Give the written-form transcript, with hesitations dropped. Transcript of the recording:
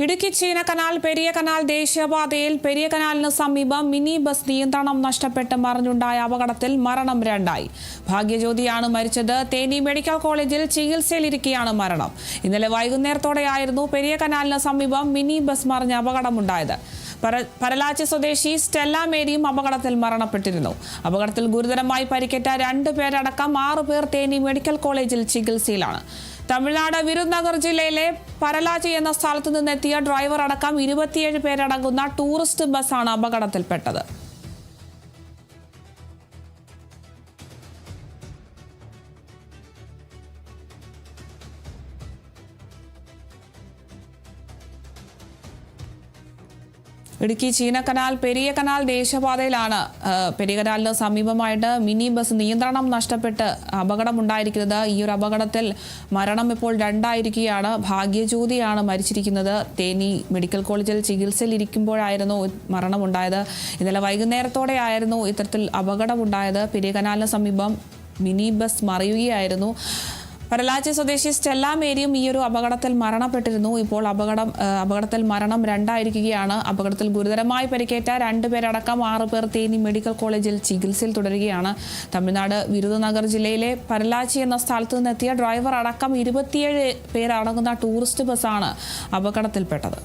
Idukki Cheenakanal Periya canal ദേശീയപാതയിൽ പെരിയ കനാലിന് സമീപം mini bus നിയന്ത്രണം നഷ്ടപ്പെട്ട് മറിഞ്ഞുണ്ടായ അപകടത്തിൽ മരണം രണ്ടായി. ഭാഗ്യജ്യോതിയാണ് മരിച്ചത്. തേനി മെഡിക്കൽ കോളേജിൽ ചികിത്സയിലിരിക്കെയാണ് മരണം. ഇന്നലെ വൈകുന്നേരത്തോടെയായിരുന്നു പെരിയ കനാലിന് സമീപം മിനി ബസ് മറിഞ്ഞ് അപകടമുണ്ടായത്. പരലാച്ചി സ്വദേശി സ്റ്റെല്ല മേരിയും അപകടത്തിൽ മരണപ്പെട്ടിരുന്നു. അപകടത്തിൽ ഗുരുതരമായി പരിക്കേറ്റ 2 പേരടക്കം 6 പേർ തേനി മെഡിക്കൽ കോളേജിൽ ചികിത്സയിലാണ്. തമിഴ്നാട് വിരുദ്നഗർ ജില്ലയിലെ പരലാച്ചി എന്ന സ്ഥലത്തു നിന്നെത്തിയ ഡ്രൈവർ അടക്കം 27 പേരടങ്ങുന്ന ടൂറിസ്റ്റ് ബസ്സാണ് അപകടത്തിൽപ്പെട്ടത്. ഇടുക്കി ചീനക്കനാൽ പെരിയ കനാൽ ദേശീയപാതയിലാണ് പെരിയ കനാലിന് സമീപമായിട്ട് മിനി ബസ് നിയന്ത്രണം നഷ്ടപ്പെട്ട് അപകടമുണ്ടായിരിക്കുന്നത്. ഈ ഒരു അപകടത്തിൽ മരണം ഇപ്പോൾ 2 ആയിരിക്കുകയാണ്. ഭാഗ്യജ്യോതിയാണ് മരിച്ചിരിക്കുന്നത്. തേനി മെഡിക്കൽ കോളേജിൽ ചികിത്സയിലിരിക്കുമ്പോഴായിരുന്നു മരണമുണ്ടായത്. ഇന്നലെ വൈകുന്നേരത്തോടെയായിരുന്നു ഇത്തരത്തിൽ അപകടമുണ്ടായത്. പെരിയ കനാലിന് സമീപം മിനി ബസ് മറിയുകയായിരുന്നു. പരലാച്ചി സ്വദേശി സ്റ്റെല്ല മേരിയും ഈ ഒരു അപകടത്തിൽ മരണപ്പെട്ടിരുന്നു. ഇപ്പോൾ അപകടത്തിൽ മരണം 2 ആയിരിക്കുകയാണ്. അപകടത്തിൽ ഗുരുതരമായി പരിക്കേറ്റ 2 പേരടക്കം 6 പേർ തേനി മെഡിക്കൽ കോളേജിൽ ചികിത്സയിൽ തുടരുകയാണ്. തമിഴ്നാട് വിരുദ്നഗർ ജില്ലയിലെ പരലാച്ചി എന്ന സ്ഥലത്തു നിന്നെത്തിയ ഡ്രൈവർ അടക്കം 27 പേരടങ്ങുന്ന ടൂറിസ്റ്റ് ബസ്സാണ് അപകടത്തിൽപ്പെട്ടത്.